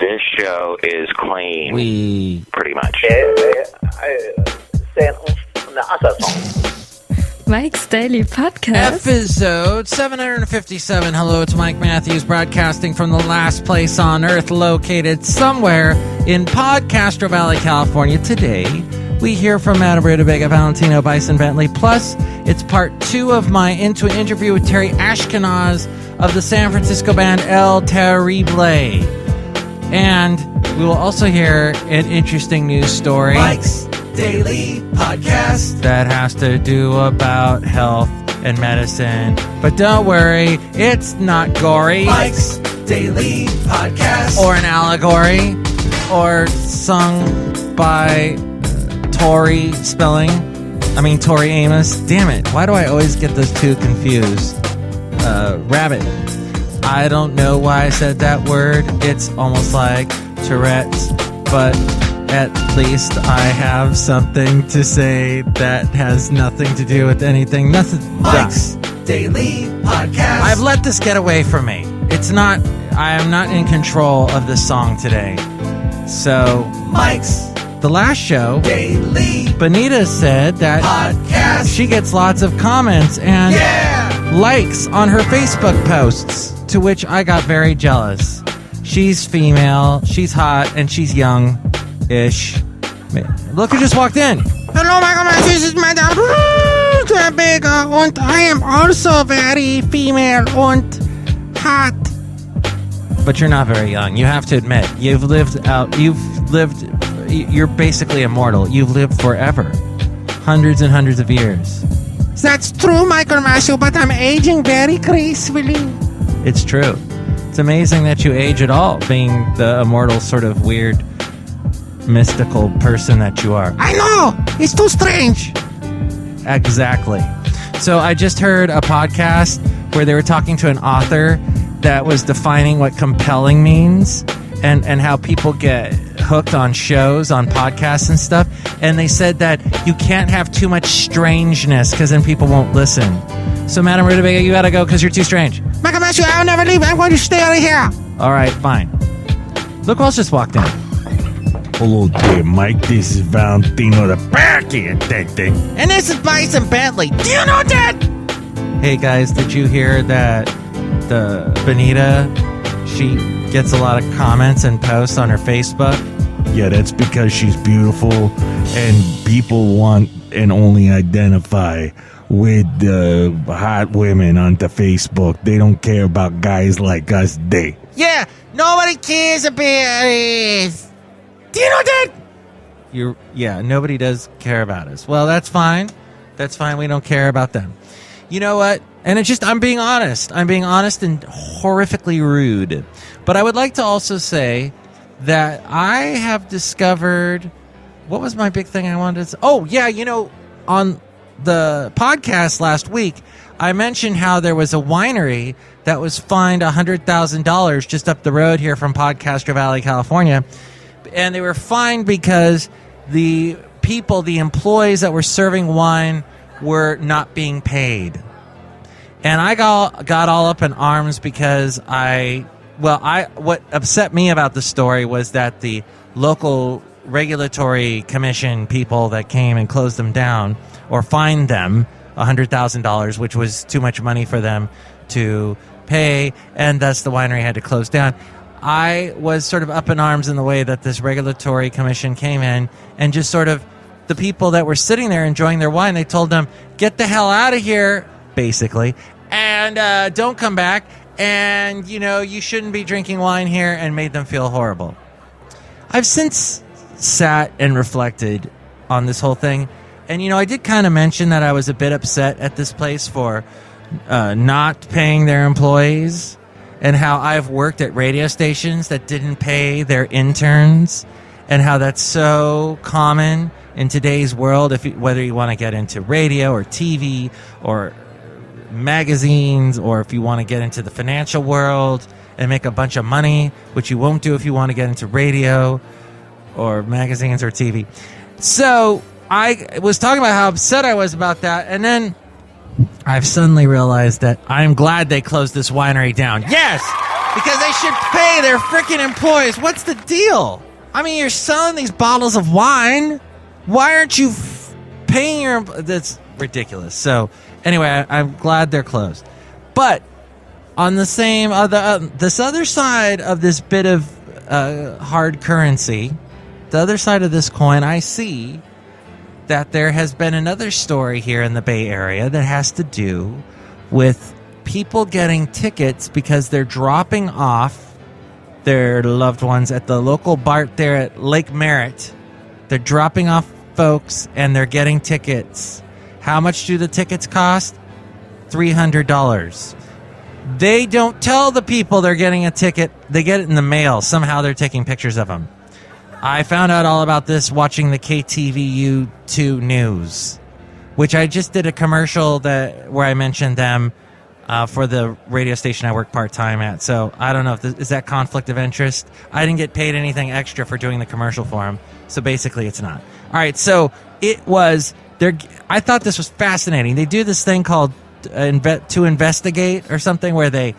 This show is clean. Pretty much. Mike's Daily Podcast. Effizode 757. Hello, it's Mike Matthews broadcasting from the last place on earth located somewhere in Podcastro Valley, California. Today, we hear from Madame Rootabega, Valentino, Bison Bentley. Plus, it's part 2 of my interview with TERRY ASHKINOS of the San Francisco band El Terrible. And we will also hear an interesting news story. Mike's Daily Podcast. That has to do about health and medicine. But don't worry, it's not gory. Mike's Daily Podcast. Or an allegory. Or sung by Tori Amos. Damn it, why do I always get those two confused? Rabbit. I don't know why I said that word. It's almost like Tourette's, but at least I have something to say that has nothing to do with anything. Nothing. Mike's Daily Podcast. I've let this get away from me. I am not in control of this song today. So, Mike's the last show, Daily Benita said that Podcast. she gets lots of comments and likes on her Facebook posts, to which I got very jealous. She's female, she's hot, and she's young-ish. Look who just walked in. Hello, Michael Matthews. This is Madame Rootabega, and I am also very female and hot. But you're not very young. You have to admit, you're basically immortal. You've lived forever. Hundreds and hundreds of years. That's true, Michael Matthews, but I'm aging very gracefully. It's true. It's amazing that you age at all, being the immortal sort of weird, mystical person that you are. I know! It's too strange. Exactly. So I just heard a podcast where they were talking to an author that was defining what compelling means and how people get hooked on shows, on podcasts and stuff. And they said that you can't have too much strangeness because then people won't listen. So, Madame Rootabega, you gotta go because you're too strange. Michael Matthews, I'll never leave. I'm going to stay right here. All right, fine. Look who else just walked in. Hello there, Mike. This is Valentino, the Bearcat. And this is Bison Bentley. Do you know that? Hey, guys, did you hear that the Benita, she gets a lot of comments and posts on her Facebook? Yeah, that's because she's beautiful and people want and only identify with the hot women on the Facebook. They don't care about guys like us. Yeah, nobody cares about it. Do you know that? Nobody does care about us. Well, that's fine. That's fine. We don't care about them. You know what? And it's just, I'm being honest. I'm being honest and horrifically rude. But I would like to also say that I have discovered, what was my big thing I wanted to say? Oh, yeah, on the podcast last week, I mentioned how there was a winery that was fined $100,000 just up the road here from Podcastro Valley, California. And they were fined because the employees that were serving wine were not being paid. And I got all up in arms because what upset me about the story was that the local regulatory commission people that came and closed them down or fined them $100,000, which was too much money for them to pay, and thus the winery had to close down. I was sort of up in arms in the way that this regulatory commission came in and just sort of the people that were sitting there enjoying their wine, they told them, get the hell out of here, basically, and don't come back, and, you shouldn't be drinking wine here, and made them feel horrible. I've since sat and reflected on this whole thing, and, I did kind of mention that I was a bit upset at this place for not paying their employees, and how I've worked at radio stations that didn't pay their interns, and how that's so common in today's world, whether you want to get into radio or TV or magazines, or if you want to get into the financial world and make a bunch of money, which you won't do if you want to get into radio or magazines or TV. So I was talking about how upset I was about that, and then I've suddenly realized that I'm glad they closed this winery down. Yes! Because they should pay their freaking employees. What's the deal? I mean, you're selling these bottles of wine. Why aren't you paying your... That's ridiculous. So, anyway, I'm glad they're closed. But on the same... this other side of this bit of hard currency, the other side of this coin, I see that there has been another story here in the Bay Area that has to do with people getting tickets because they're dropping off their loved ones at the local BART there at Lake Merritt. They're dropping off folks and they're getting tickets. How much do the tickets cost? $300. They don't tell the people they're getting a ticket. They get it in the mail. Somehow they're taking pictures of them. I found out all about this watching the KTVU2 news, which I just did a commercial where I mentioned them for the radio station I work part-time at. So I don't know if is that conflict of interest. I didn't get paid anything extra for doing the commercial for them. So basically it's not. All right, so it was there. I thought this was fascinating. They do this thing called to investigate or something where they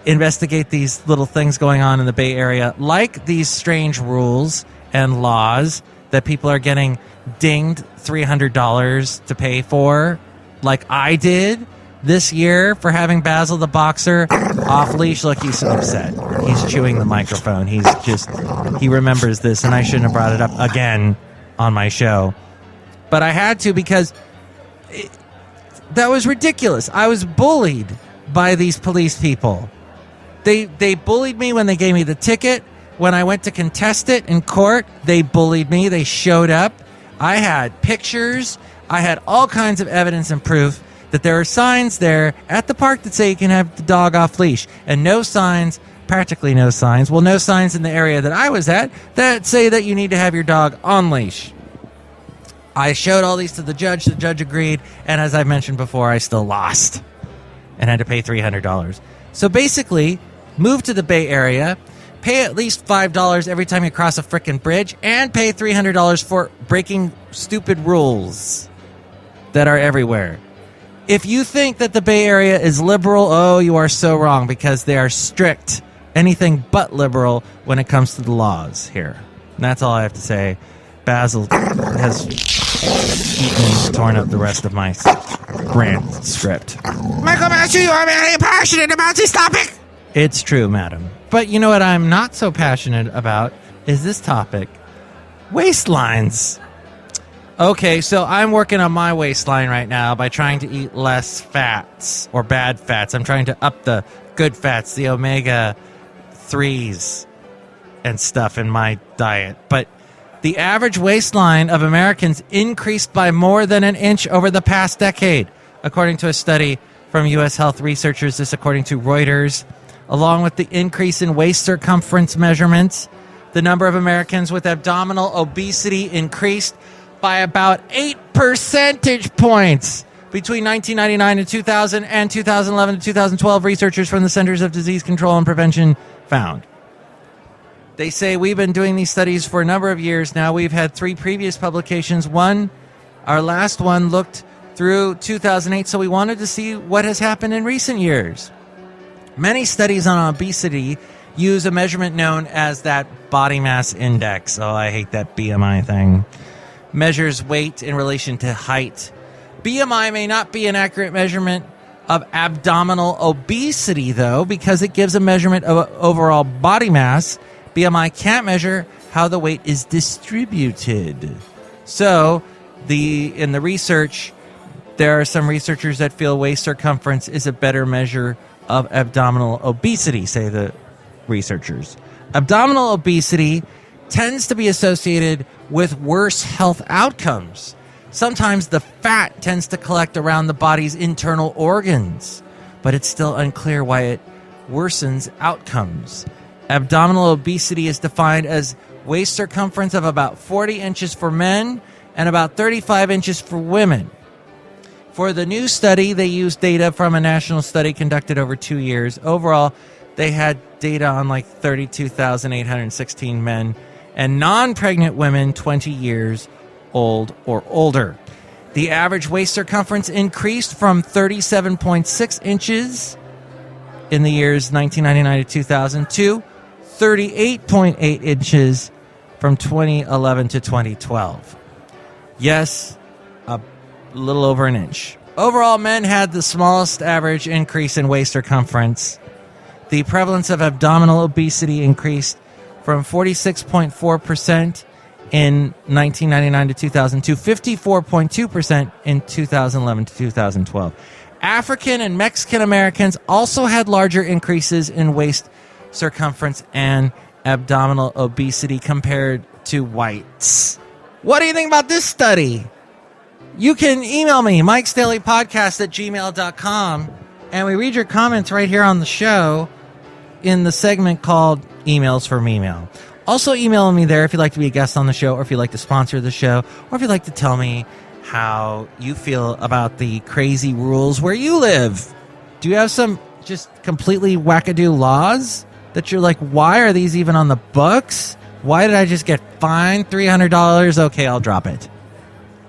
investigate these little things going on in the Bay Area, like these strange rules and laws that people are getting dinged $300 to pay for, like I did this year for having Basil the Boxer off leash. Look, he's upset. He's chewing the microphone. He remembers this, and I shouldn't have brought it up again on my show. But I had to because that was ridiculous. I was bullied by these police people. They bullied me when they gave me the ticket. When I went to contest it in court, they bullied me. They showed up. I had pictures. I had all kinds of evidence and proof that there are signs there at the park that say you can have the dog off leash, and no signs, practically no signs, no signs in the area that I was at that say that you need to have your dog on leash. I showed all these to the judge. The judge agreed, and as I mentioned before, I still lost and had to pay $300. So basically, move to the Bay Area, pay at least $5 every time you cross a frickin' bridge, and pay $300 for breaking stupid rules that are everywhere. If you think that the Bay Area is liberal, oh, you are so wrong, because they are strict, anything but liberal when it comes to the laws here. And that's all I have to say. Basil has eaten and torn up the rest of my rant script. Michael Matthew, you are very passionate about this topic. It's true, madam. But you know what I'm not so passionate about is this topic. Waistlines. Okay, so I'm working on my waistline right now by trying to eat less fats or bad fats. I'm trying to up the good fats, the omega-3s and stuff in my diet. But the average waistline of Americans increased by more than an inch over the past decade, according to a study from U.S. health researchers. This according to Reuters. Along with the increase in waist circumference measurements, the number of Americans with abdominal obesity increased by about 8 percentage points between 1999 and 2000 and 2011 to 2012, researchers from the Centers of Disease Control and Prevention found. They say we've been doing these studies for a number of years now. We've had 3 previous publications. Our last one looked through 2008, so we wanted to see what has happened in recent years. Many studies on obesity use a measurement known as that body mass index. Oh, I hate that BMI thing. Measures weight in relation to height. BMI may not be an accurate measurement of abdominal obesity, though, because it gives a measurement of overall body mass. BMI can't measure how the weight is distributed. So, in the research, there are some researchers that feel waist circumference is a better measure of abdominal obesity, say the researchers. Abdominal obesity tends to be associated with worse health outcomes. Sometimes the fat tends to collect around the body's internal organs, but it's still unclear why it worsens outcomes. Abdominal obesity is defined as waist circumference of about 40 inches for men and about 35 inches for women. For the new study, they used data from a national study conducted over 2 years. Overall, they had data on like 32,816 men and non-pregnant women 20 years old or older. The average waist circumference increased from 37.6 inches in the years 1999 to 2002, 38.8 inches from 2011 to 2012. Yes, a little over an inch. Overall, men had the smallest average increase in waist circumference. The prevalence of abdominal obesity increased from 46.4% in 1999 to 2002, 54.2% in 2011 to 2012. African and Mexican Americans also had larger increases in waist circumference and abdominal obesity compared to whites. What do you think about this study? You can email me, MIKEs-DAILY-PODCAST@gmail.com, and we read your comments right here on the show in the segment called Emails from Email. Also email me there if you'd like to be a guest on the show, or if you'd like to sponsor the show, or if you'd like to tell me how you feel about the crazy rules where you live. Do you have some just completely wackadoo laws that you're like, why are these even on the books? Why did I just get fined $300? Okay, I'll drop it.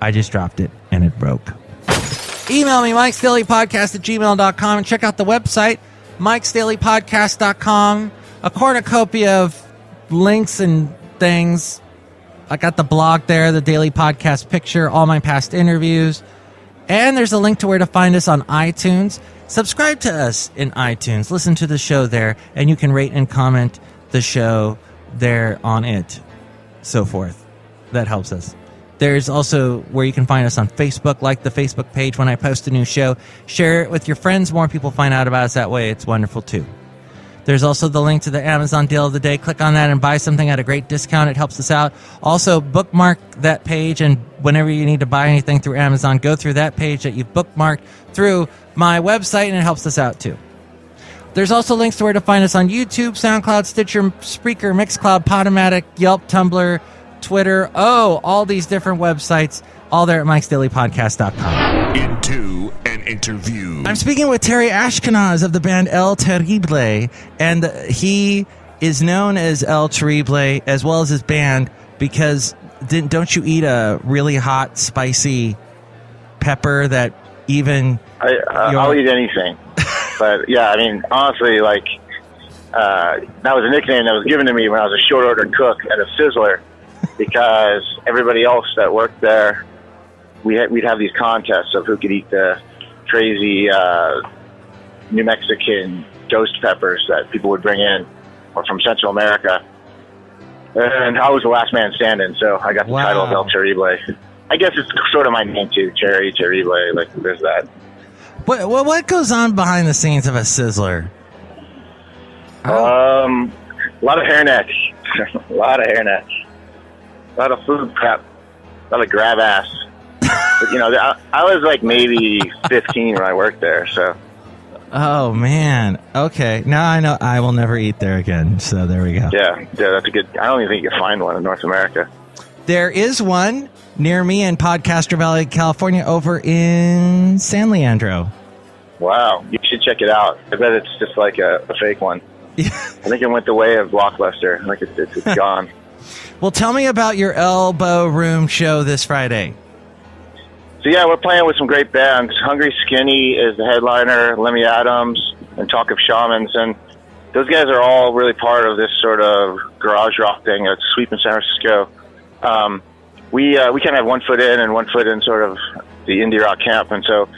I just dropped it and it broke. Email me, MIKEs-DAILY-PODCAST@gmail.com, and check out the website, MIKES-DAILY-PODCAST.com. A cornucopia of links and things. I got the blog there, the daily podcast picture, all my past interviews. And there's a link to where to find us on iTunes. Subscribe to us in iTunes. Listen to the show there, and you can rate and comment the show there on it. So forth. That helps us. There's also where you can find us on Facebook. Like the Facebook page when I post a new show. Share it with your friends. More people find out about us that way. It's wonderful too. There's also the link to the Amazon deal of the day. Click on that and buy something at a great discount. It helps us out. Also, bookmark that page, and whenever you need to buy anything through Amazon, go through that page that you've bookmarked through my website, and it helps us out too. There's also links to where to find us on YouTube, SoundCloud, Stitcher, Spreaker, Mixcloud, Podomatic, Yelp, Tumblr, Twitter. Oh, all these different websites, all there at MIKEs-DAILY-PODCAST.com. Into an interview. I'm speaking with TERRY ASHKINOS of the band El Terrible, and he is known as El Terrible as well as his band because don't you eat a really hot, spicy pepper that even... I'll eat anything. But, yeah, I mean, honestly, like, that was a nickname that was given to me when I was a short order cook at a Sizzler because everybody else that worked there, we'd have these contests of who could eat the crazy New Mexican ghost peppers that people would bring in, or from Central America. And I was the last man standing, so I got the title of El Terrible. I guess it's sort of my name too, Chely Shoehart. Like, there's that. What goes on behind the scenes of a Sizzler? A lot of hairnets. A lot of hairnets. A lot of food prep. A lot of grab ass. But, you know, I was like maybe 15 when I worked there, so. Oh, man. Okay. Now I know I will never eat there again, so there we go. Yeah, that's a good... I don't even think you can find one in North America. There is one near me in Podcaster Valley, California, over in San Leandro. Wow. You should check it out. I bet it's just like a fake one. Yeah. I think it went the way of Blockbuster. Like it's gone. Well, tell me about your Elbow Room show this Friday. So, yeah, we're playing with some great bands. Hungry Skinny is the headliner, Lemmy Adams, and Talk of Shamans. And those guys are all really part of this sort of garage rock thing that's sweeping San Francisco. We kind of have 1 foot in and 1 foot in sort of the indie rock camp. And so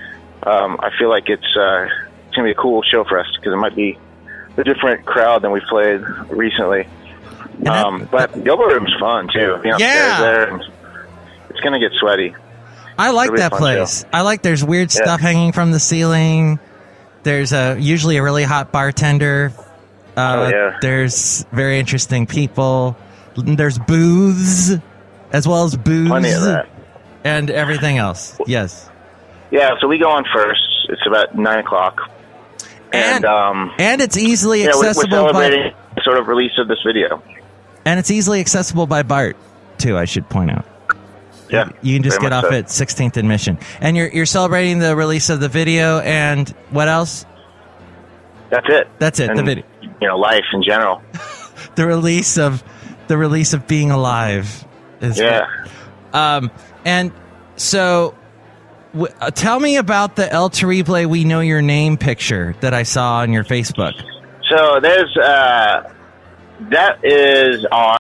I feel like it's going to be a cool show for us because it might be a different crowd than we've played recently. But the Elbow Room's fun, too. Being upstairs there, and it's going to get sweaty. I like that place. Show. I like there's weird stuff hanging from the ceiling. There's usually a really hot bartender. There's very interesting people. There's booths as well as booze. Plenty of that. And everything else. Yes. Yeah, so we go on first. It's about 9 o'clock. And it's easily accessible. We're celebrating the sort of release of this video. And it's easily accessible by BART, too, I should point out. Yeah, you can just get off at 16th and Mission. And you're celebrating the release of the video and what else? That's it. That's it, and, the video. You know, life in general. the release of being alive is yeah. And so Tell me about the El Terrible We Know Your Name picture that I saw on your Facebook. So there's that is on